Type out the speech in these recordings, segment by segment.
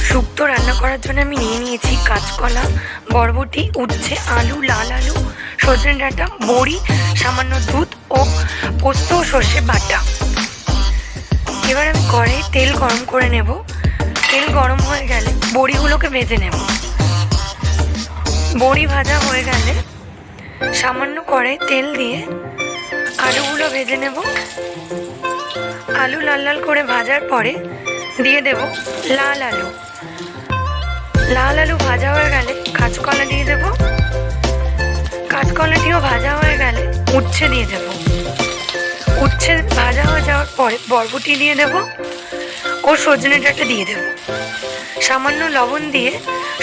শুক্তো রান্না করার জন্য আমি নিয়ে নিয়েছি কাঁচকলা, বরবটি, উচ্ছে, আলু, লাল আলু, সজনে ডাঁটা, বড়ি, সামান্য দুধ ও পোস্ত ও সর্ষে বাটা। এবার আমি কড়াইয়ে তেল গরম করে নেব। তেল গরম হয়ে গেলে বড়িগুলোকে ভেজে নেব। বড়ি ভাজা হয়ে গেলে সামান্য কড়াইয়ে তেল দিয়ে আলুগুলো ভেজে নেব। আলু লাল লাল করে ভাজার পরে দিয়ে দেব লাল আলু। লাল আলু ভাজা হয়ে গেলে কাঁচকলা দিয়ে দেব। কাঁচকলাটিও ভাজা হয়ে গেলে উচ্ছে দিয়ে দেব। উচ্ছে ভাজা হয়ে যাওয়ার পরে বরবটি দিয়ে দেব ও সজনে ডাঁটা দিয়ে দেব। সামান্য লবণ দিয়ে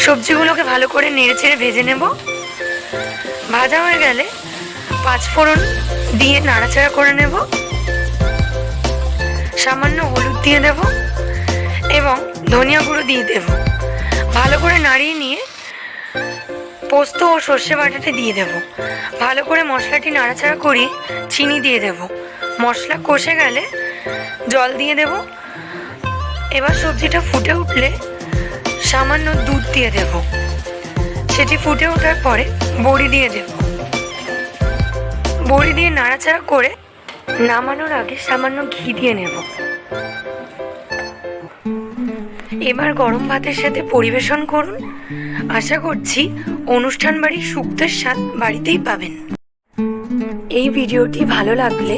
সবজিগুলোকে ভালো করে নেড়েচেড়ে ভেজে নেব। ভাজা হয়ে গেলে পাঁচফোড়ন দিয়ে নাড়াচাড়া করে নেব। সামান্য হলুদ দিয়ে দেব এবং ধনিয়া গুঁড়ো দিয়ে দেব। ভালো করে নাড়িয়ে নিয়ে পোস্ত ও সর্ষে বাটাটা দিয়ে দেব। ভালো করে মশলাটি নাড়াচাড়া করিয়ে চিনি দিয়ে দেব। মশলা কষে গেলে জল দিয়ে দেব। এবার সবজিটা ফুটে উঠলে সামান্য দুধ দিয়ে দেব। সেটি ফুটে ওঠার পরে বড়ি দিয়ে দেব। বড়ি দিয়ে নাড়াচাড়া করে নামানোর আগে সামান্য ঘি দিয়ে নেব। এবার গরম ভাতের সাথে পরিবেশন করুন। আশা করছি অনুষ্ঠান বাড়ির শুক্তোর স্বাদ বাড়িতেই পাবেন। এই ভিডিওটি ভালো লাগলে